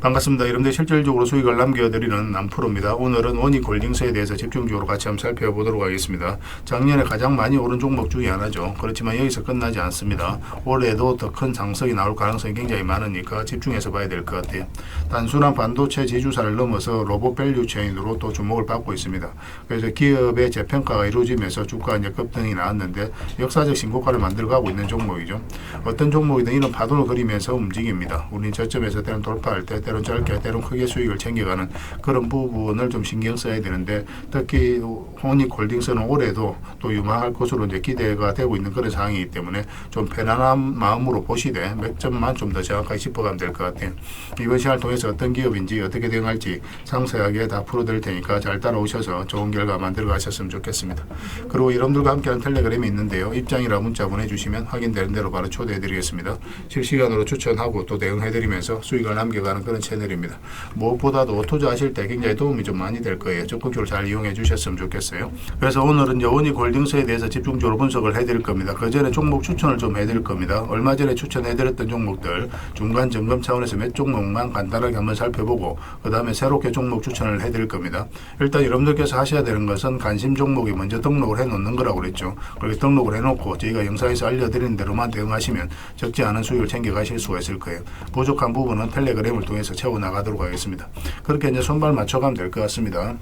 반갑습니다. 여러분들 실질적으로 수익을 남겨드리는 남프로입니다. 오늘은 원익홀딩스에 대해서 집중적으로 같이 한번 살펴보도록 하겠습니다. 작년에 가장 많이 오른 종목 중에 하나죠. 그렇지만 여기서 끝나지 않습니다. 올해도 더 큰 상승이 나올 가능성이 굉장히 많으니까 집중해서 봐야 될 것 같아요. 단순한 반도체 지주사를 넘어서 로봇 밸류 체인으로 또 주목을 받고 있습니다. 그래서 기업의 재평가가 이루어지면서 주가 이제 급등이 나왔는데 역사적 신고가를 만들어가고 있는 종목이죠. 어떤 종목이든 이런 파동을 그리면서 움직입니다. 우리는 저점에서 때론 돌파할 때 때론 짧게 때론 크게 수익을 챙겨가는 그런 부분을 좀 신경 써야 되는데, 특히 원익홀딩스는 올해도 또 유망할 것으로 이제 기대가 되고 있는 그런 상황이기 때문에 좀 편안한 마음으로 보시되 몇 점만 좀 더 정확하게 짚어가면 될 것 같아요. 이번 시간을 통해서 어떤 기업인지 어떻게 대응할지 상세하게 다 풀어드릴 테니까 잘 따라오셔서 좋은 결과 만들어 가셨으면 좋겠습니다. 그리고 여러분들과 함께하는 텔레그램이 있는데요. 입장이라 문자 보내주시면 확인되는 대로 바로 초대해드리겠습니다. 실시간으로 추천하고 또 대응해드리면서 수익을 남겨가는 그런 채널입니다. 무엇보다도 투자하실 때 굉장히 도움이 좀 많이 될 거예요. 적극적으로 잘 이용해 주셨으면 좋겠어요. 그래서 오늘은 원익홀딩스에 대해서 집중적으로 분석을 해드릴 겁니다. 그 전에 종목 추천을 좀 해드릴 겁니다. 얼마 전에 추천해드렸던 종목들 중간 점검 차원에서 몇 종목만 간단하게 한번 살펴보고 그 다음에 새롭게 종목 추천을 해드릴 겁니다. 일단 여러분들께서 하셔야 되는 것은 관심 종목이 먼저 등록을 해놓는 거라고 그랬죠. 그렇게 등록을 해놓고 저희가 영상에서 알려드리는 대로만 대응하시면 적지 않은 수익을 챙겨가실 수가 있을 거예요. 부족한 부분은 텔레그램을 통해서 채워나가도록 하겠습니다. 그렇게 이제 손발 맞춰가면 될 것 같습니다.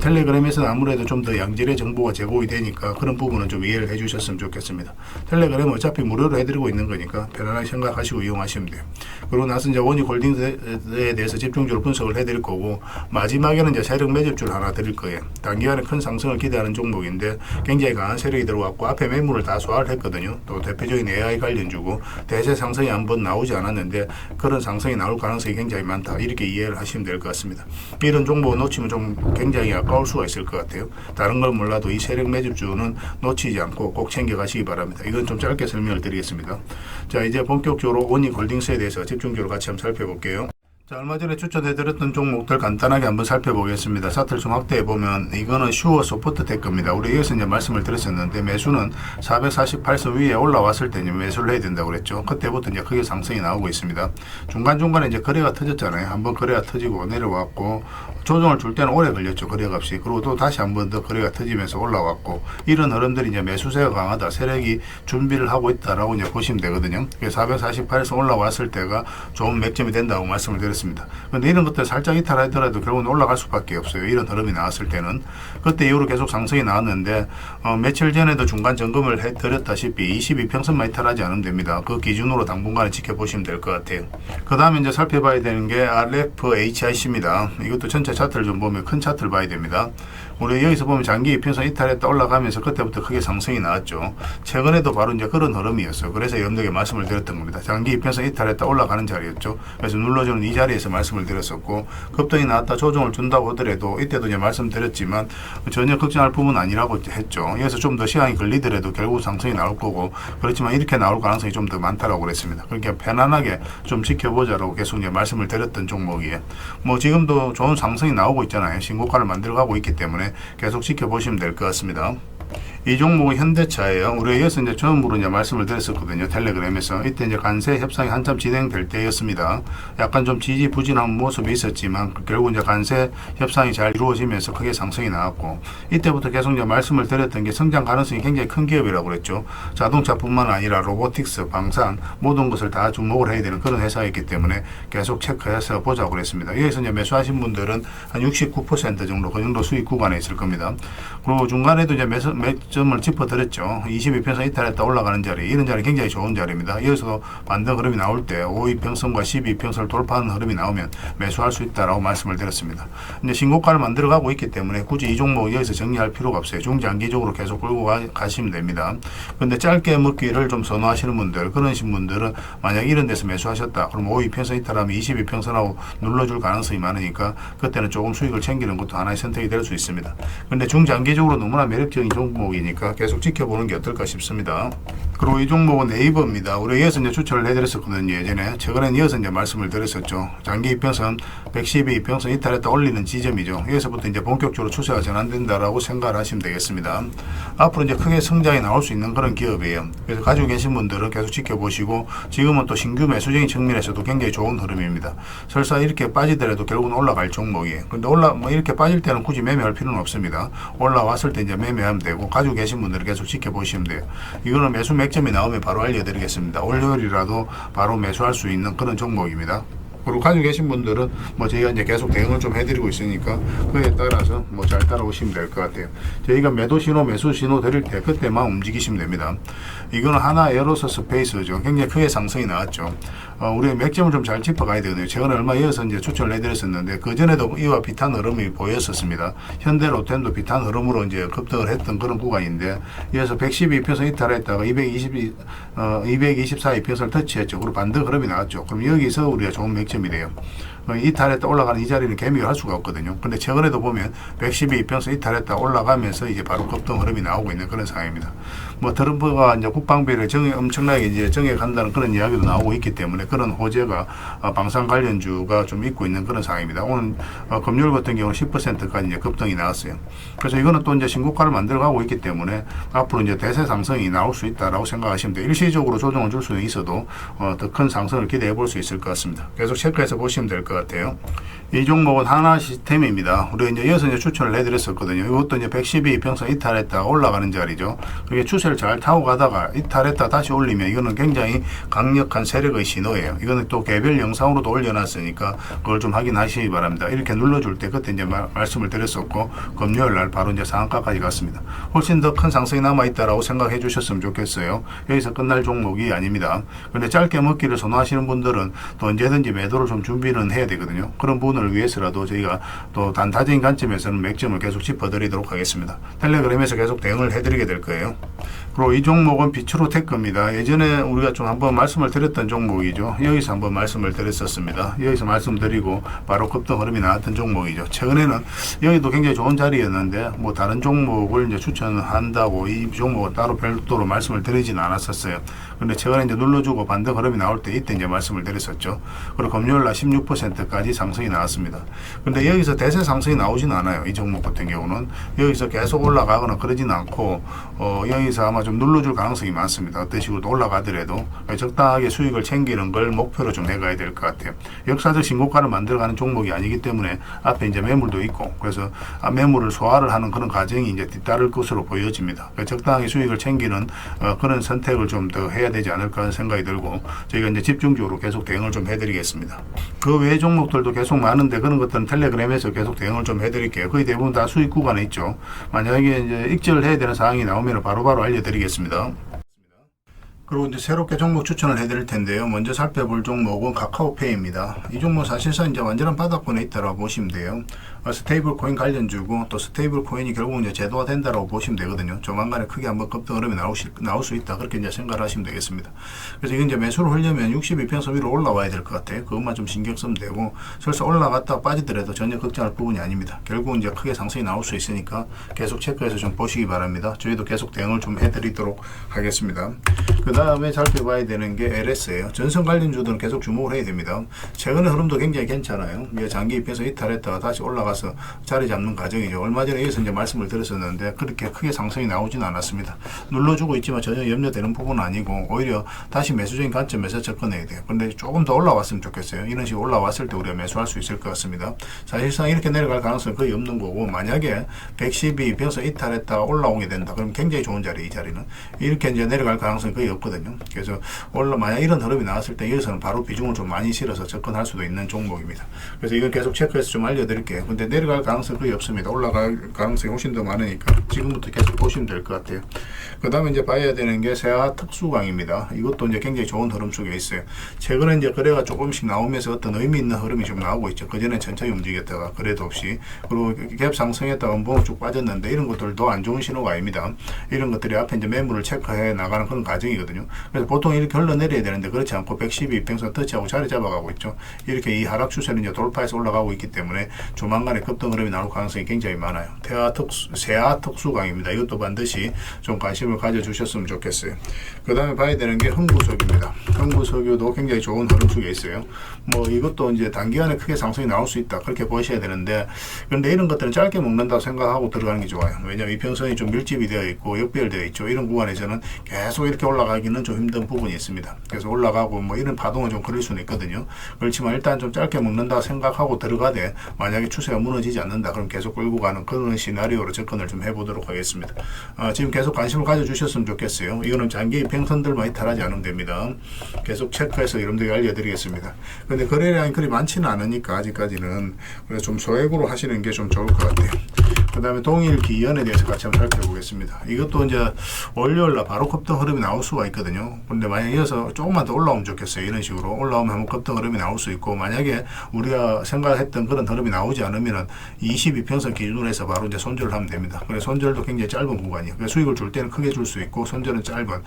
텔레그램에서는 아무래도 좀 더 양질의 정보가 제공이 되니까 그런 부분은 좀 이해를 해주셨으면 좋겠습니다. 텔레그램은 어차피 무료로 해드리고 있는 거니까 편안하게 생각하시고 이용하시면 돼요. 그러고 나서 이제 원익홀딩스에 대해서 집중적으로 분석을 해드릴 거고, 마지막에는 이제 세력 매집줄 하나 드릴 거예요. 단기간에 큰 상승을 기대하는 종목인데 굉장히 강한 세력이 들어왔고 앞에 매물을 다 소화를 했거든요. 또 대표적인 AI 관련주고 대세 상승이 한번 나오지 않았는데 그런 상승이 나올 가능성이 굉장히 많다. 이렇게 이해를 하시면 될 것 같습니다. 이런 종목을 놓치면 좀 굉장히 아까울 수가 있을 것 같아요. 다른 걸 몰라도 이 세력 매집주는 놓치지 않고 꼭 챙겨가시기 바랍니다. 이건 좀 짧게 설명을 드리겠습니다. 자, 이제 본격적으로 원익홀딩스에 대해서 집중적으로 같이 한번 살펴볼게요. 자, 얼마 전에 추천해드렸던 종목들 간단하게 한번 살펴보겠습니다. 차트를 좀 확대해보면 이거는 슈어 소프트 테크입니다. 우리 여기서 이제 말씀을 드렸었는데 매수는 448선 위에 올라왔을 때 이제 매수를 해야 된다고 그랬죠. 그때부터 이제 크게 상승이 나오고 있습니다. 중간중간에 이제 거래가 터졌잖아요. 한번 거래가 터지고 내려왔고 조정을 줄 때는 오래 걸렸죠. 거래값이. 그리고 또 다시 한번 더 거래가 터지면서 올라왔고 이런 흐름들이 이제 매수세가 강하다. 세력이 준비를 하고 있다라고 이제 보시면 되거든요. 448에서 올라왔을 때가 좋은 맥점이 된다고 말씀을 드렸습니다. 그런데 이런 것들 살짝 이탈하더라도 결국은 올라갈 수밖에 없어요. 이런 흐름이 나왔을 때는. 그때 이후로 계속 상승이 나왔는데 며칠 전에도 중간 점검을 해드렸다시피 22평선만 이탈하지 않으면 됩니다. 그 기준으로 당분간은 지켜보시면 될 것 같아요. 그 다음에 이제 살펴봐야 되는 게 RFHIC입니다. 이것도 전체 차트를 좀 보면 큰 차트를 봐야 됩니다. 우리 여기서 보면 장기 이평선 이탈했다 올라가면서 그때부터 크게 상승이 나왔죠. 최근에도 바로 이제 그런 흐름이었어요. 그래서 여러분들에게 말씀을 드렸던 겁니다. 장기 이평선 이탈했다 올라가는 자리였죠. 그래서 눌러주는 이 자리에서 말씀을 드렸었고, 급등이 나왔다 조정을 준다고 하더라도 이때도 이제 말씀드렸지만 전혀 걱정할 부분은 아니라고 했죠. 여기서 좀 더 시간이 걸리더라도 결국 상승이 나올 거고, 그렇지만 이렇게 나올 가능성이 좀 더 많다라고 그랬습니다. 그러니까 편안하게 좀 지켜보자라고 계속 이제 말씀을 드렸던 종목이에요. 뭐 지금도 좋은 상승이 나오고 있잖아요. 신고가를 만들어가고 있기 때문에 계속 지켜보시면 될 것 같습니다. 이 종목은 현대차예요. 우리가 여기서 이제 처음으로 이제 말씀을 드렸었거든요. 텔레그램에서. 이때 이제 관세 협상이 한참 진행될 때였습니다. 약간 좀 지지부진한 모습이 있었지만 결국 이제 관세 협상이 잘 이루어지면서 크게 상승이 나왔고, 이때부터 계속 이제 말씀을 드렸던 게 성장 가능성이 굉장히 큰 기업이라고 그랬죠. 자동차뿐만 아니라 로보틱스, 방산 모든 것을 다 주목을 해야 되는 그런 회사이기 때문에 계속 체크해서 보자고 그랬습니다. 여기서 이제 매수하신 분들은 한 69% 정도 그 정도 수익 구간에 있을 겁니다. 그리고 중간에도 이제 점을 짚어드렸죠. 22평선 이탈했다 올라가는 자리, 이런 자리 굉장히 좋은 자리입니다. 여기서 반등 흐름이 나올 때 5위평선과 12평선을 돌파하는 흐름이 나오면 매수할 수 있다라고 말씀을 드렸습니다. 이제 신고가를 만들어가고 있기 때문에 굳이 이 종목 여기서 정리할 필요가 없어요. 중장기적으로 계속 끌고 가시면 됩니다. 그런데 짧게 먹기를 좀 선호하시는 분들, 그러신 분들은 만약 이런 데서 매수하셨다 그럼 5위평선 이탈하면 22평선하고 눌러줄 가능성이 많으니까 그때는 조금 수익을 챙기는 것도 하나의 선택이 될 수 있습니다. 그런데 중장기적으로 너무나 매력적인 종목이 종목이니까 계속 지켜보는 게 어떨까 싶습니다. 그리고 이 종목은 네이버입니다. 우리 이어서 이제 추천을 해드렸었거든요. 예전에. 최근에 이어서 이제 말씀을 드렸었죠. 장기 이평선 112 이평선 이탈했다 올리는 지점이죠. 여기서부터 이제 본격적으로 추세가 전환된다라고 생각을 하시면 되겠습니다. 앞으로 이제 크게 성장이 나올 수 있는 그런 기업이에요. 그래서 가지고 계신 분들은 계속 지켜보시고, 지금은 또 신규 매수적인 측면에서도 굉장히 좋은 흐름입니다. 설사 이렇게 빠지더라도 결국은 올라갈 종목이에요. 근데 이렇게 빠질 때는 굳이 매매할 필요는 없습니다. 올라왔을 때 이제 매매하면 되고, 가지고 계신 분들은 계속 지켜보시면 돼요. 이거는 매수 맥점이 나오면 바로 알려드리겠습니다. 월요일이라도 바로 매수할 수 있는 그런 종목입니다. 그리고 가지고 계신 분들은 저희가 이제 계속 대응을 좀 해드리고 있으니까 그에 따라서 잘 따라오시면 될 것 같아요. 저희가 매도 신호, 매수 신호 드릴 때 그때만 움직이시면 됩니다. 이거는 하나 에어로서 스페이스죠. 굉장히 크게 상승이 나왔죠. 우리 맥점을 좀 잘 짚어가야 되거든요. 최근에 얼마 이어서 이제 추천을 해드렸었는데, 그 전에도 이와 비슷한 흐름이 보였었습니다. 현대 로템도 비슷한 흐름으로 이제 급등을 했던 그런 구간인데, 이어서 112평선 이탈했다가 224 이평선을 터치했죠. 그리고 반등 흐름이 나왔죠. 그럼 여기서 우리가 좋은 맥점이 돼요. 이탈했다 올라가는 이 자리는 개미가 할 수가 없거든요. 근데 최근에도 보면 112 이평선 이탈했다 올라가면서 이제 바로 급등 흐름이 나오고 있는 그런 상황입니다. 트럼프가 이제 국방비를 엄청나게 이제 정해간다는 그런 이야기도 나오고 있기 때문에 그런 호재가 방산 관련주가 좀 있고 있는 그런 상황입니다. 오늘 금요일 같은 경우는 10%까지 이제 급등이 나왔어요. 그래서 이거는 또 이제 신고가를 만들어가고 있기 때문에 앞으로 이제 대세 상승이 나올 수 있다라고 생각하시면 돼요. 일시적으로 조정을 줄 수는 있어도 더 큰 상승을 기대해 볼 수 있을 것 같습니다. 계속 체크해서 보시면 될 것 같아요. 이 종목은 하나 시스템입니다. 우리가 이제 이어서 이제 추천을 해드렸었거든요. 이것도 이제 112 이평선 이탈했다가 올라가는 자리죠. 그게 추세를 잘 타고 가다가 이탈했다 다시 올리면 이거는 굉장히 강력한 세력의 신호예요. 이거는 또 개별 영상으로도 올려놨으니까 그걸 좀 확인하시기 바랍니다. 이렇게 눌러줄 때 그때 이제 말씀을 드렸었고, 금요일 날 바로 이제 상한가까지 갔습니다. 훨씬 더 큰 상승이 남아있다라고 생각해 주셨으면 좋겠어요. 여기서 끝날 종목이 아닙니다. 근데 짧게 먹기를 선호하시는 분들은 또 언제든지 매도를 좀 준비는 해야 되거든요. 그런 부분을 위해서라도 저희가 또 단타적인 관점에서는 맥점을 계속 짚어드리도록 하겠습니다. 텔레그램에서 계속 대응을 해드리게 될 거예요. 그리고 이 종목은 비추로테크입니다. 예전에 우리가 좀 한번 말씀을 드렸던 종목이죠. 여기서 한번 말씀을 드렸었습니다. 여기서 말씀드리고 바로 급등 흐름이 나왔던 종목이죠. 최근에는 여기도 굉장히 좋은 자리였는데 다른 종목을 이제 추천한다고 이 종목은 따로 별도로 말씀을 드리진 않았었어요. 근데 최근에 이제 눌러주고 반등 흐름이 나올 때 이때 이제 말씀을 드렸었죠. 그리고 금요일 날 16%까지 상승이 나왔습니다. 근데 여기서 대세 상승이 나오진 않아요. 이 종목 같은 경우는 여기서 계속 올라가거나 그러진 않고 여기서 아마 좀 눌러줄 가능성이 많습니다. 어떤 식으로 올라가더라도 적당하게 수익을 챙기는 걸 목표로 좀 해가야 될 것 같아요. 역사적 신고가를 만들어가는 종목이 아니기 때문에 앞에 이제 매물도 있고, 그래서 매물을 소화를 하는 그런 과정이 이제 뒤따를 것으로 보여집니다. 적당하게 수익을 챙기는 그런 선택을 좀 더 해야 되지 않을까 하는 생각이 들고, 저희가 이제 집중적으로 계속 대응을 좀 해드리겠습니다. 그 외 종목들도 계속 많은데 그런 것들은 텔레그램에서 계속 대응을 좀 해드릴게요. 거의 대부분 다 수익 구간에 있죠. 만약에 이제 익절을 해야 되는 상황이 나오면 바로바로 알려드리겠습니다. 그리고 이제 새롭게 종목 추천을 해드릴 텐데요. 먼저 살펴볼 종목은 카카오페이입니다. 이 종목 사실상 이제 완전한 바닥권에 있다라고 보시면 돼요. 스테이블 코인 관련주고, 또 스테이블 코인이 결국 이제 제도화 된다라고 보시면 되거든요. 조만간에 크게 한번 급등 흐름이 나올 수 있다, 그렇게 이제 생각을 하시면 되겠습니다. 그래서 이건 이제 매수를 하려면 62평선 위로 올라와야 될 것 같아요. 그것만 좀 신경 쓰면 되고, 설사 올라갔다 빠지더라도 전혀 걱정할 부분이 아닙니다. 결국은 이제 크게 상승이 나올 수 있으니까 계속 체크해서 좀 보시기 바랍니다. 저희도 계속 대응을 좀 해드리도록 하겠습니다. 그 다음에 살펴봐야 되는 게 LS예요. 전선 관련주들은 계속 주목을 해야 됩니다. 최근의 흐름도 굉장히 괜찮아요. 장기 입에서 이탈했다가 다시 올라가서 자리 잡는 과정이죠. 얼마 전에 여기서 이제 말씀을 드렸었는데 그렇게 크게 상승이 나오지는 않았습니다. 눌러주고 있지만 전혀 염려되는 부분은 아니고, 오히려 다시 매수적인 관점에서 접근해야 돼요. 근데 조금 더 올라왔으면 좋겠어요. 이런 식으로 올라왔을 때 우리가 매수할 수 있을 것 같습니다. 사실상 이렇게 내려갈 가능성은 거의 없는 거고, 만약에 112 변서 이탈했다가 올라오게 된다, 그럼 굉장히 좋은 자리, 이 자리는 이렇게 이제 내려갈 가능성이 거의 없거든요. 그래서 만약 이런 흐름이 나왔을 때 여기서는 바로 비중을 좀 많이 실어서 접근할 수도 있는 종목입니다. 그래서 이건 계속 체크해서 좀 알려드릴게요. 근데 내려갈 가능성이 거의 없습니다. 올라갈 가능성이 훨씬 더 많으니까 지금부터 계속 보시면 될 것 같아요. 그 다음에 이제 봐야 되는 게 세아 특수광입니다. 이것도 이제 굉장히 좋은 흐름 속에 있어요. 최근에 이제 거래가 조금씩 나오면서 어떤 의미 있는 흐름이 좀 나오고 있죠. 그전에 천천히 움직였다가 거래도 없이, 그리고 갭 상승했다가 음봉을 쭉 빠졌는데, 이런 것들도 안 좋은 신호가 아닙니다. 이런 것들이 앞에 이제 매물을 체크해 나가는 그런 과정이거든요. 있거든요. 그래서 보통 이렇게 흘러내려야 되는데 그렇지 않고 112 이평선 터치하고 자리 잡아가고 있죠. 이렇게 이 하락 추세는 이제 돌파해서 올라가고 있기 때문에 조만간에 급등 흐름이 나올 가능성이 굉장히 많아요. 세아 특수강입니다. 이것도 반드시 좀 관심을 가져주셨으면 좋겠어요. 그 다음에 봐야 되는 게 흥부석유입니다. 흥부석유도 굉장히 좋은 흐름 속에 있어요. 뭐 이것도 이제 단기간에 크게 상승이 나올 수 있다 그렇게 보셔야 되는데, 그런데 이런 것들은 짧게 먹는다고 생각하고 들어가는 게 좋아요. 왜냐하면 이평선이 좀 밀집이 되어 있고 역별되어 있죠. 이런 구간에서는 계속 이렇게 올라가기는 좀 힘든 부분이 있습니다. 그래서 올라가고 뭐 이런 파동은 좀 그럴 수는 있거든요. 그렇지만 일단 좀 짧게 먹는다 생각하고 들어가되, 만약에 추세가 무너지지 않는다 그럼 계속 끌고 가는 그런 시나리오로 접근을 좀 해보도록 하겠습니다. 지금 계속 관심을 가져주셨으면 좋겠어요. 이거는 장기 이평선들만 이탈하지 않으면 됩니다. 계속 체크해서 여러분들에게 알려드리겠습니다. 근데 거래량이 그리 많지는 않으니까 아직까지는, 그래서 좀 소액으로 하시는 게 좀 좋을 것 같아요. 그 다음에 동일기연에 대해서 같이 한번 살펴보겠습니다. 이것도 이제 월요일날 바로 급등 흐름이 나올 수가 있거든요. 근데 만약에 이어서 조금만 더 올라오면 좋겠어요. 이런 식으로 올라오면 한번 급등 흐름이 나올 수 있고, 만약에 우리가 생각했던 그런 흐름이 나오지 않으면은 22평선 기준으로 해서 바로 이제 손절을 하면 됩니다. 그래서 손절도 굉장히 짧은 구간이에요. 그래서 수익을 줄 때는 크게 줄 수 있고, 손절은 짧은,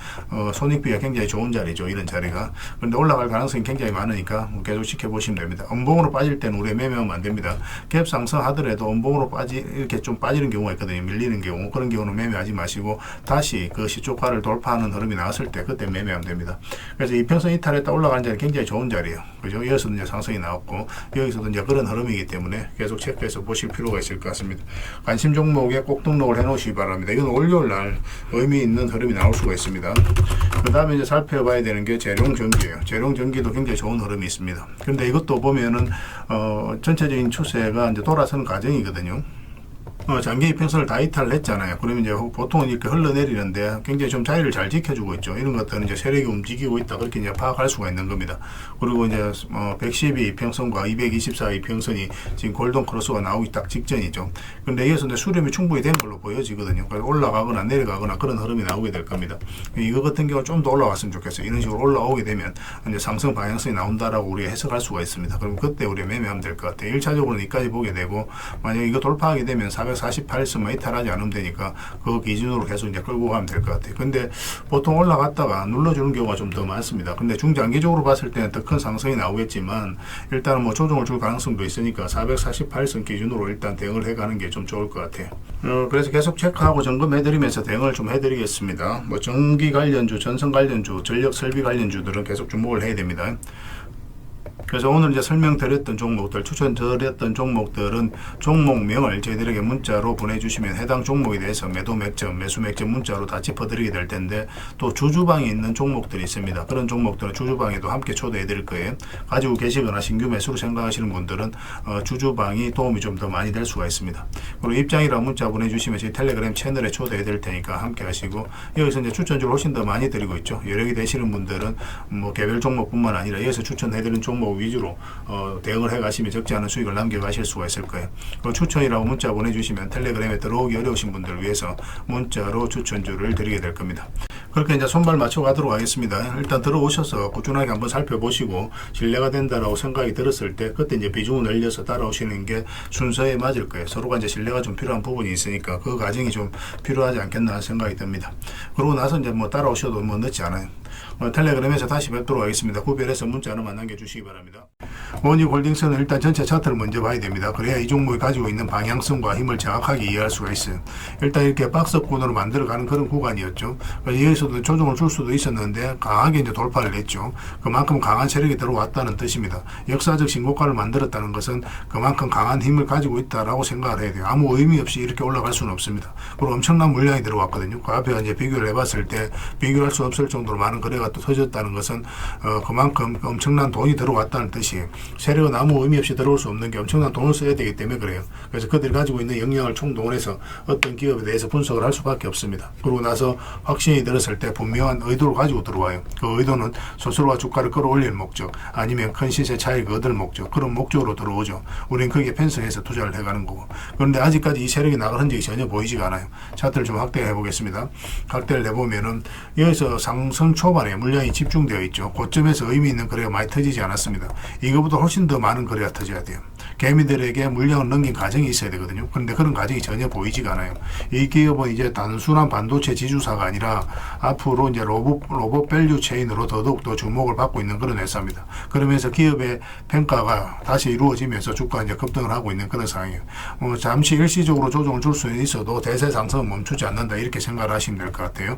손익비가 굉장히 좋은 자리죠. 이런 자리가. 그런데 올라갈 가능성이 굉장히 많으니까 계속 지켜보시면 됩니다. 음봉으로 빠질 때는 우리가 매매하면 안 됩니다. 갭 상승하더라도 음봉으로 이렇게 좀 빠지는 경우가 있거든요. 밀리는 경우. 그런 경우는 매매하지 마시고 다시 그 시초가를 돌파하는 흐름이 나왔을 때 그때 매매하면 됩니다. 그래서 이평선 이탈했다 올라가는 자리 굉장히 좋은 자리예요. 그죠? 여기서도 이제 상승이 나왔고 여기서도 이제 그런 흐름이기 때문에 계속 체크해서 보실 필요가 있을 것 같습니다. 관심 종목에 꼭 등록을 해 놓으시기 바랍니다. 이건 월요일 날 의미 있는 흐름이 나올 수가 있습니다. 그 다음에 이제 살펴봐야 되는 게 재룡전기예요. 재룡전기도 굉장히 좋은 흐름이 있습니다. 근데 이것도 보면은 전체적인 추세가 이제 돌아서는 과정이거든요. 장기 이평선을 다 이탈을 했잖아요. 그러면 이제 보통은 이렇게 흘러내리는데 굉장히 좀 자리를 잘 지켜주고 있죠. 이런 것들은 이제 세력이 움직이고 있다 그렇게 이제 파악할 수가 있는 겁니다. 그리고 이제 112 이평선과 224 이평선이 지금 골든 크로스가 나오기 딱 직전이죠. 근데 여기서 이제 수렴이 충분히 된 걸로 보여지거든요. 그래서 올라가거나 내려가거나 그런 흐름이 나오게 될 겁니다. 이거 같은 경우 좀 더 올라왔으면 좋겠어요. 이런 식으로 올라오게 되면 이제 상승 방향성이 나온다라고 우리가 해석할 수가 있습니다. 그럼 그때 우리가 매매하면 될 것 같아요. 1차적으로는 여기까지 보게 되고, 만약에 이거 돌파하게 되면 448선만 이탈하지 않으면 되니까 그 기준으로 계속 이제 끌고 가면 될 것 같아요. 근데 보통 올라갔다가 눌러주는 경우가 좀 더 많습니다. 근데 중장기적으로 봤을 때는 더 큰 상승이 나오겠지만 일단은 뭐 조정을 줄 가능성도 있으니까 448선 기준으로 일단 대응을 해가는 게 좀 좋을 것 같아요. 그래서 계속 체크하고 점검해드리면서 대응을 좀 해드리겠습니다. 뭐 전기 관련주, 전선 관련주, 전력 설비 관련주들은 계속 주목을 해야 됩니다. 그래서 오늘 이제 설명드렸던 종목들, 추천드렸던 종목들은 종목명을 저희들에게 문자로 보내주시면 해당 종목에 대해서 매도 맥점, 매수 맥점 문자로 다 짚어드리게 될 텐데, 또 주주방에 있는 종목들이 있습니다. 그런 종목들은 주주방에도 함께 초대해 드릴 거예요. 가지고 계시거나 신규 매수로 생각하시는 분들은 주주방이 도움이 좀 더 많이 될 수가 있습니다. 그리고 입장이라고 문자 보내주시면 저희 텔레그램 채널에 초대해 드릴 테니까 함께 하시고, 여기서 이제 추천주를 훨씬 더 많이 드리고 있죠. 여력이 되시는 분들은 뭐 개별 종목뿐만 아니라 여기서 추천해 드리는 종목 위주로 대응을 해가시면 적지 않은 수익을 남겨가실 수가 있을 거예요. 추천이라고 문자 보내주시면 텔레그램에 들어오기 어려우신 분들을 위해서 문자로 추천주를 드리게 될 겁니다. 그렇게 이제 손발 맞춰 가도록 하겠습니다. 일단 들어오셔서 꾸준하게 한번 살펴보시고 신뢰가 된다라고 생각이 들었을 때 그때 이제 비중을 늘려서 따라오시는 게 순서에 맞을 거예요. 서로가 이제 신뢰가 좀 필요한 부분이 있으니까 그 과정이 좀 필요하지 않겠나 생각이 듭니다. 그러고 나서 이제 뭐 따라오셔도 뭐 늦지 않아요. 텔레그램에서 다시 뵙도록 하겠습니다. 구별해서 문자 하나만 남겨주시기 바랍니다. 원익홀딩스는 일단 전체 차트를 먼저 봐야 됩니다. 그래야 이 종목이 가지고 있는 방향성과 힘을 정확하게 이해할 수가 있어요. 일단 이렇게 박스권으로 만들어가는 그런 구간이었죠. 여기서도 조정을 줄 수도 있었는데 강하게 이제 돌파를 했죠. 그만큼 강한 세력이 들어왔다는 뜻입니다. 역사적 신고가를 만들었다는 것은 그만큼 강한 힘을 가지고 있다라고 생각을 해야 돼요. 아무 의미 없이 이렇게 올라갈 수는 없습니다. 그리고 엄청난 물량이 들어왔거든요. 그 앞에 이제 비교를 해봤을 때 비교할 수 없을 정도로 많은 거래가 또 터졌다는 것은 그만큼 엄청난 돈이 들어왔다는 뜻이에요. 세력은 아무 의미 없이 들어올 수 없는 게 엄청난 돈을 써야 되기 때문에 그래요. 그래서 그들이 가지고 있는 역량을 총동원해서 어떤 기업에 대해서 분석을 할 수밖에 없습니다. 그러고 나서 확신이 들었을 때 분명한 의도를 가지고 들어와요. 그 의도는 스스로가 주가를 끌어올릴 목적, 아니면 큰 시세 차익을 얻을 목적, 그런 목적으로 들어오죠. 우리는 거기에 편성해서 투자를 해가는 거고. 그런데 아직까지 이 세력이 나갈 흔적이 전혀 보이지가 않아요. 차트를 좀 확대해 보겠습니다. 확대를 해보면은 여기서 상승 초반에 물량이 집중되어 있죠. 고점에서 의미 있는 거래가 많이 터지지 않았습니다. 이거보다 훨씬 더 많은 거래가 터져야 돼요. 개미들에게 물량을 넘긴 과정이 있어야 되거든요. 그런데 그런 과정이 전혀 보이지가 않아요. 이 기업은 이제 단순한 반도체 지주사가 아니라 앞으로 이제 로봇 밸류 체인으로 더더욱 더 주목을 받고 있는 그런 회사입니다. 그러면서 기업의 평가가 다시 이루어지면서 주가 이제 급등을 하고 있는 그런 상황이에요. 잠시 일시적으로 조정을 줄 수는 있어도 대세 상승은 멈추지 않는다, 이렇게 생각을 하시면 될 것 같아요.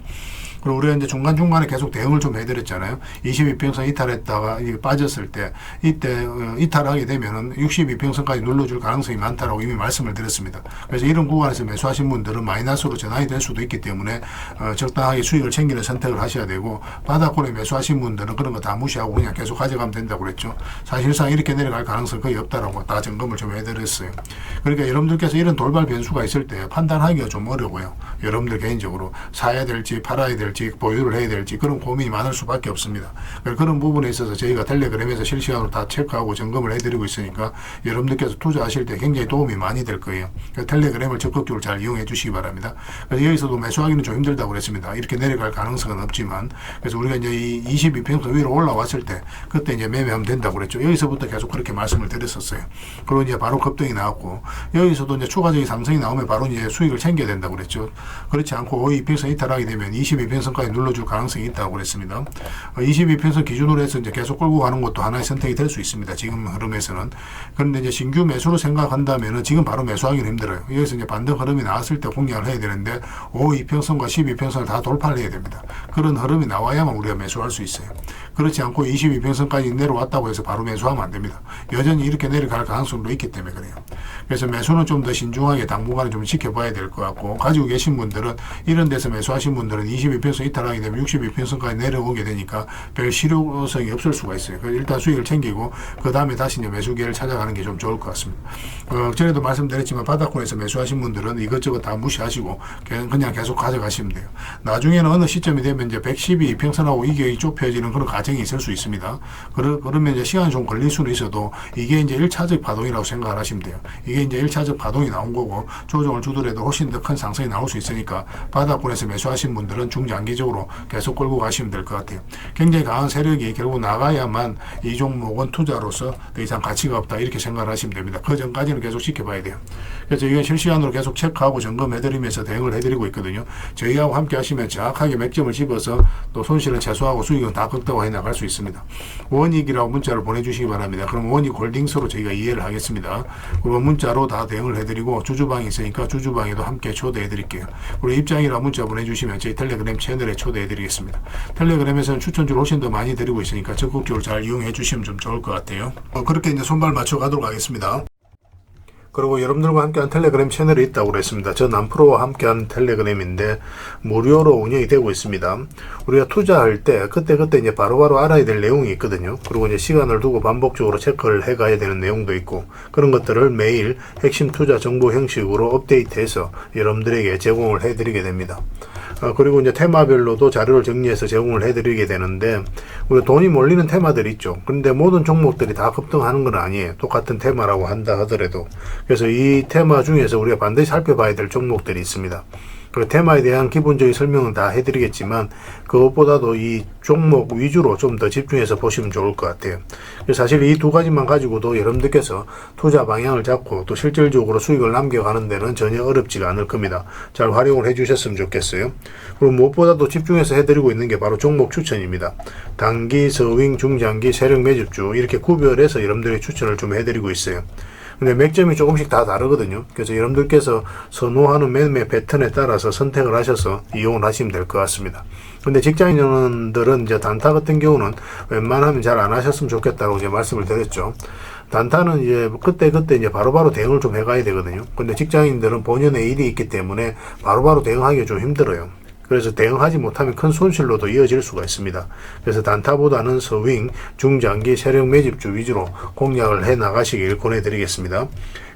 그리고 우리가 이제 중간중간에 계속 대응을 좀 해드렸잖아요. 22평선 이탈했다가 이게 빠졌을 때, 이때 이탈하게 되면은 62평선까지 눌러줄 가능성이 많다라고 이미 말씀을 드렸습니다. 그래서 이런 구간에서 매수하신 분들은 마이너스로 전환이 될 수도 있기 때문에 적당하게 수익을 챙기는 선택을 하셔야 되고, 바닥권에 매수하신 분들은 그런 거 다 무시하고 그냥 계속 가져가면 된다고 그랬죠. 사실상 이렇게 내려갈 가능성이 거의 없다라고 다 점검을 좀 해드렸어요. 그러니까 여러분들께서 이런 돌발 변수가 있을 때 판단하기가 좀 어려워요. 여러분들 개인적으로 사야 될지 팔아야 될지 보유를 해야 될지 그런 고민이 많을 수밖에 없습니다. 그런 부분에 있어서 저희가 텔레그램에서 실시간으로 다 체크하고 점검을 해드리고 있으니까 여러분들께서 투자하실 때 굉장히 도움이 많이 될 거예요. 텔레그램을 적극적으로 잘 이용해 주시기 바랍니다. 그래서 여기서도 매수하기는 좀 힘들다고 그랬습니다. 이렇게 내려갈 가능성은 없지만, 그래서 우리가 이제 이 22평선 위로 올라왔을 때 그때 이제 매매하면 된다고 그랬죠. 여기서부터 계속 그렇게 말씀을 드렸었어요. 그리고 이제 바로 급등이 나왔고, 여기서도 이제 추가적인 상승이 나오면 바로 이제 수익을 챙겨야 된다고 그랬죠. 그렇지 않고 22평선 이탈하게 되면 22평선까지 눌러줄 가능성이 있다고 그랬습니다. 22평선 기준으로 해서 이제 계속 끌고 가는 것도 하나의 선택이 될 수 있습니다. 지금 흐름에서는. 그런데 이제 신규 매수로 생각한다면은 지금 바로 매수하기는 힘들어요. 여기서 이제 반등 흐름이 나왔을 때 공략을 해야 되는데 52평선과 12평선을 다 돌파를 해야 됩니다. 그런 흐름이 나와야만 우리가 매수할 수 있어요. 그렇지 않고 22평선까지 내려왔다고 해서 바로 매수하면 안 됩니다. 여전히 이렇게 내려갈 가능성도 있기 때문에 그래요. 그래서 매수는 좀 더 신중하게 당분간은 좀 지켜봐야 될 것 같고, 가지고 계신 분들은 이런 데서 매수하신 분들은 22평선 이탈하게 되면 62평선까지 내려오게 되니까 별 실효성이 없을 수가 있어요. 그래서 일단 수익을 챙기고 그 다음에 다시 이제 매수 기회를 찾아가는 게 좀 좋을 것 같습니다. 전에도 말씀드렸지만 바닥권에서 매수하신 분들은 이것저것 다 무시하시고 그냥 계속 가져가시면 돼요. 나중에는 어느 시점이 되면 이제 112평선하고 이격이 좁혀지는 그런 과정이 있을 수 있습니다. 그러면 이제 시간이 좀 걸릴 수는 있어도 이게 이제 1차적 파동이라고 생각을 하시면 돼요. 이게 이제 1차적 파동이 나온 거고 조정을 주더라도 훨씬 더 큰 상승이 나올 수 있으니까 바닥권에서 매수하신 분들은 중장기적으로 계속 끌고 가시면 될 것 같아요. 굉장히 강한 세력이 결국 나가야만 이 종목은 투자로서 더 이상 가치가 없다, 이렇게 생각을 하시면 됩니다. 그 전까지는 계속 지켜봐야 돼요. 그래서 이건 실시간으로 계속 체크하고 점검해드리면서 대응을 해드리고 있거든요. 저희하고 함께 하시면 정확하게 맥점을 집어서 또 손실은 최소화하고 수익은 다 극대화해 나갈 수 있습니다. 원익이라고 문자를 보내주시기 바랍니다. 그럼 원익 홀딩스로 저희가 이해를 하겠습니다. 그리고 문자로 다 대응을 해드리고 주주방이 있으니까 주주방에도 함께 초대해드릴게요. 그리고 입장이라 문자 보내주시면 저희 텔레그램 채널에 초대해드리겠습니다. 텔레그램에서는 추천주를 훨씬 더 많이 드리고 있으니까 적극적으로 잘 이용해 주시면 좀 좋을 것 같아요. 그렇게 이제 손발 맞춰 가도록 하겠습니다. 그리고 여러분들과 함께한 텔레그램 채널이 있다고 그랬습니다. 저 남프로와 함께한 텔레그램인데 무료로 운영이 되고 있습니다. 우리가 투자할 때 그때 이제 바로바로 알아야 될 내용이 있거든요. 그리고 이제 시간을 두고 반복적으로 체크를 해가야 되는 내용도 있고, 그런 것들을 매일 핵심 투자 정보 형식으로 업데이트해서 여러분들에게 제공을 해드리게 됩니다. 그리고 이제 테마별로도 자료를 정리해서 제공을 해드리게 되는데, 우리 돈이 몰리는 테마들이 있죠. 그런데 모든 종목들이 다 급등하는 건 아니에요. 똑같은 테마라고 한다 하더라도. 그래서 이 테마 중에서 우리가 반드시 살펴봐야 될 종목들이 있습니다. 그 테마에 대한 기본적인 설명은 다 해드리겠지만 그것보다도 이 종목 위주로 좀 더 집중해서 보시면 좋을 것 같아요. 사실 이 두 가지만 가지고도 여러분들께서 투자 방향을 잡고 또 실질적으로 수익을 남겨가는 데는 전혀 어렵지가 않을 겁니다. 잘 활용을 해주셨으면 좋겠어요. 그리고 무엇보다도 집중해서 해드리고 있는 게 바로 종목 추천입니다. 단기, 서윙, 중장기, 세력 매집주 이렇게 구별해서 여러분들의 추천을 좀 해드리고 있어요. 근데 맥점이 조금씩 다 다르거든요. 그래서 여러분들께서 선호하는 매매 패턴에 따라서 선택을 하셔서 이용을 하시면 될 것 같습니다. 근데 직장인들은 이제 단타 같은 경우는 웬만하면 잘 안 하셨으면 좋겠다고 이제 말씀을 드렸죠. 단타는 이제 그때 이제 바로바로 대응을 좀 해가야 되거든요. 근데 직장인들은 본연의 일이 있기 때문에 바로바로 대응하기가 좀 힘들어요. 그래서 대응하지 못하면 큰 손실로도 이어질 수가 있습니다. 그래서 단타보다는 서윙, 중장기, 세력 매집주 위주로 공략을 해 나가시길 권해드리겠습니다.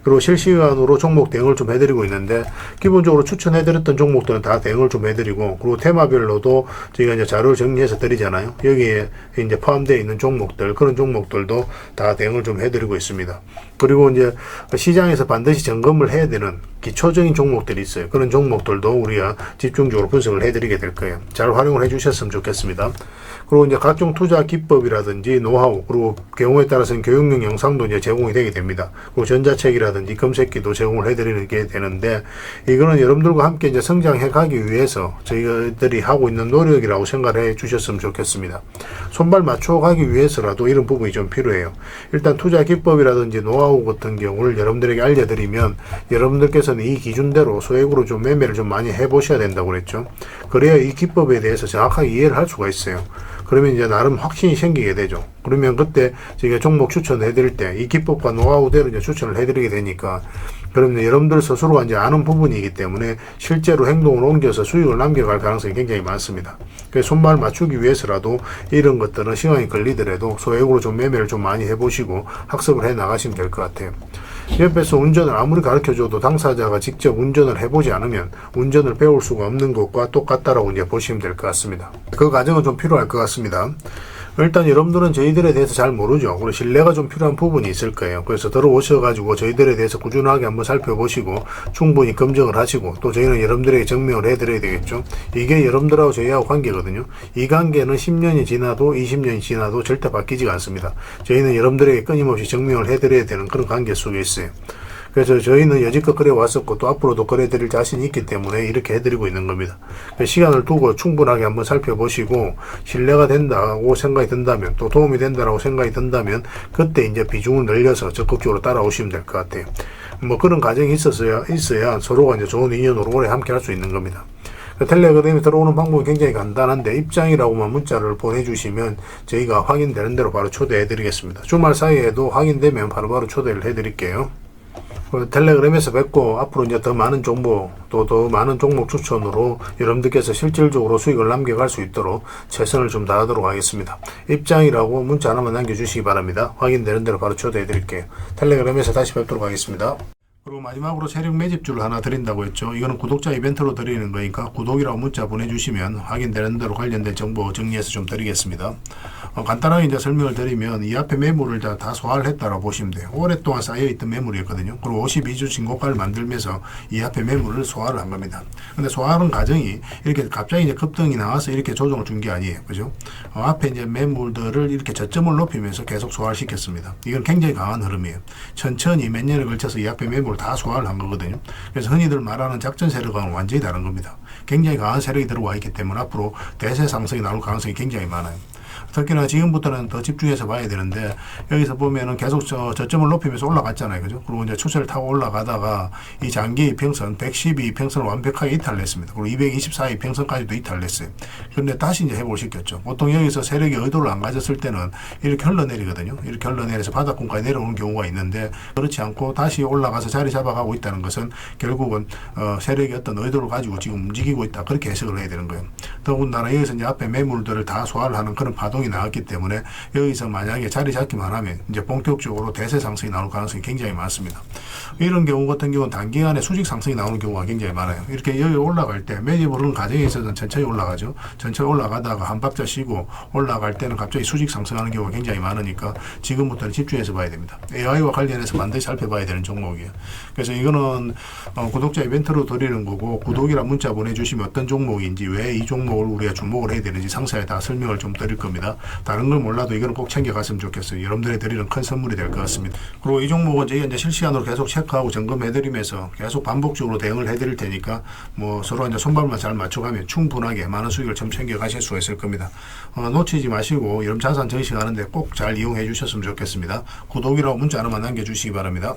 그리고 실시간으로 종목 대응을 좀 해드리고 있는데, 기본적으로 추천해드렸던 종목들은 다 대응을 좀 해드리고, 그리고 테마별로도 저희가 이제 자료를 정리해서 드리잖아요. 여기에 이제 포함되어 있는 종목들, 그런 종목들도 다 대응을 좀 해드리고 있습니다. 그리고 이제 시장에서 반드시 점검을 해야 되는 기초적인 종목들이 있어요. 그런 종목들도 우리가 집중적으로 분석을 해드리게 될 거예요. 잘 활용을 해주셨으면 좋겠습니다. 그리고 이제 각종 투자 기법이라든지 노하우, 그리고 경우에 따라서는 교육용 영상도 이제 제공이 되게 됩니다. 그리고 전자책이라든지 검색기도 제공을 해드리는 게 되는데, 이거는 여러분들과 함께 이제 성장해 가기 위해서 저희들이 하고 있는 노력이라고 생각해 주셨으면 좋겠습니다. 손발 맞춰 가기 위해서라도 이런 부분이 좀 필요해요. 일단 투자 기법이라든지 노하우 같은 경우를 여러분들에게 알려드리면, 여러분들께서는 이 기준대로 소액으로 좀 매매를 좀 많이 해보셔야 된다고 그랬죠. 그래야 이 기법에 대해서 정확하게 이해를 할 수가 있어요. 그러면 이제 나름 확신이 생기게 되죠. 그러면 그때 저희가 종목 추천해 드릴 때 이 기법과 노하우대로 이제 추천을 해 드리게 되니까, 그러면 여러분들 스스로가 이제 아는 부분이기 때문에 실제로 행동을 옮겨서 수익을 남겨갈 가능성이 굉장히 많습니다. 그래서 손발 맞추기 위해서라도 이런 것들은 시간이 걸리더라도 소액으로 좀 매매를 좀 많이 해보시고 학습을 해 나가시면 될 것 같아요. 옆에서 운전을 아무리 가르쳐줘도 당사자가 직접 운전을 해보지 않으면 운전을 배울 수가 없는 것과 똑같다라고 이제 보시면 될 것 같습니다. 그 과정은 좀 필요할 것 같습니다. 일단 여러분들은 저희들에 대해서 잘 모르죠. 그리고 신뢰가 좀 필요한 부분이 있을 거예요. 그래서 들어오셔가지고 저희들에 대해서 꾸준하게 한번 살펴보시고 충분히 검증을 하시고, 또 저희는 여러분들에게 증명을 해드려야 되겠죠. 이게 여러분들하고 저희하고 관계거든요. 이 관계는 10년이 지나도 20년이 지나도 절대 바뀌지가 않습니다. 저희는 여러분들에게 끊임없이 증명을 해드려야 되는 그런 관계 속에 있어요. 그래서 저희는 여지껏 그래 왔었고 또 앞으로도 그래 드릴 자신이 있기 때문에 이렇게 해드리고 있는 겁니다. 시간을 두고 충분하게 한번 살펴보시고 신뢰가 된다고 생각이 든다면, 또 도움이 된다고 생각이 든다면 그때 이제 비중을 늘려서 적극적으로 따라오시면 될 것 같아요. 뭐 그런 과정이 있어야 서로가 이제 좋은 인연으로 오래 함께 할 수 있는 겁니다. 텔레그램에 들어오는 방법이 굉장히 간단한데, 입장이라고만 문자를 보내주시면 저희가 확인되는 대로 바로 초대해 드리겠습니다. 주말 사이에도 확인되면 바로바로 초대를 해 드릴게요. 텔레그램에서 뵙고, 앞으로 이제 더 많은 정보, 또 더 많은 종목 추천으로 여러분들께서 실질적으로 수익을 남겨갈 수 있도록 최선을 좀 다하도록 하겠습니다. 입장이라고 문자 하나만 남겨주시기 바랍니다. 확인되는 대로 바로 초대해 드릴게요. 텔레그램에서 다시 뵙도록 하겠습니다. 그리고 마지막으로 세력 매집주를 하나 드린다고 했죠. 이거는 구독자 이벤트로 드리는 거니까 구독이라고 문자 보내주시면 확인되는 대로 관련된 정보 정리해서 좀 드리겠습니다. 간단하게 이제 설명을 드리면, 이 앞에 매물을 다 소화를 했다고 보시면 돼요. 오랫동안 쌓여있던 매물이었거든요. 그리고 52주 신고가를 만들면서 이 앞에 매물을 소화를 한 겁니다. 근데 소화하는 과정이 이렇게 갑자기 이제 급등이 나와서 이렇게 조정을 준 게 아니에요. 그죠? 앞에 이제 매물들을 이렇게 저점을 높이면서 계속 소화를 시켰습니다. 이건 굉장히 강한 흐름이에요. 천천히 몇 년에 걸쳐서 이 앞에 매물을 다 소화를 한 거거든요. 그래서 흔히들 말하는 작전 세력과는 완전히 다른 겁니다. 굉장히 강한 세력이 들어와 있기 때문에 앞으로 대세 상승이 나올 가능성이 굉장히 많아요. 특히나 지금부터는 더 집중해서 봐야 되는데, 여기서 보면은 계속 저점을 높이면서 올라갔잖아요. 그죠? 그리고 이제 추세를 타고 올라가다가 이 장기 이평선 112 이평선을 완벽하게 이탈냈습니다. 그리고 224 이평선까지도 이탈냈어요. 그런데 다시 이제 회복을 시켰죠. 보통 여기서 세력이 의도를 안 가졌을 때는 이렇게 흘러내리거든요. 이렇게 흘러내려서 바닥권까지 내려오는 경우가 있는데, 그렇지 않고 다시 올라가서 자리 잡아가고 있다는 것은 결국은 세력이 어떤 의도를 가지고 지금 움직이고 있다, 그렇게 해석을 해야 되는 거예요. 더군다나 여기서 이제 앞에 매물들을 다 소화를 하는 그런 파동이 나왔기 때문에, 여기서 만약에 자리 잡기만 하면 이제 본격적으로 대세 상승이 나올 가능성이 굉장히 많습니다. 이런 경우 같은 경우는 단기간에 수직 상승이 나오는 경우가 굉장히 많아요. 이렇게 여기 올라갈 때 매집을 하는 과정에 있어서는 천천히 올라가죠. 천천히 올라가다가 한 박자 쉬고 올라갈 때는 갑자기 수직 상승하는 경우가 굉장히 많으니까 지금부터는 집중해서 봐야 됩니다. AI와 관련해서 반드시 살펴봐야 되는 종목이에요. 그래서 이거는 구독자 이벤트로 드리는 거고, 구독이란 문자 보내주시면 어떤 종목인지, 왜 이 종목을 우리가 주목을 해야 되는지 상세히 다 설명을 좀 드릴 겁니다. 다른 걸 몰라도 이거는 꼭 챙겨갔으면 좋겠어요. 여러분들이 드리는 큰 선물이 될 것 같습니다. 그리고 이 종목은 저희가 이제 실시간으로 계속 체크하고 점검해드리면서 계속 반복적으로 대응을 해드릴 테니까, 뭐 서로 이제 손발만 잘 맞춰가면 충분하게 많은 수익을 좀 챙겨가실 수가 있을 겁니다. 놓치지 마시고 여러분 자산 전시하는데 꼭 잘 이용해 주셨으면 좋겠습니다. 구독이라고 문자 하나만 남겨주시기 바랍니다.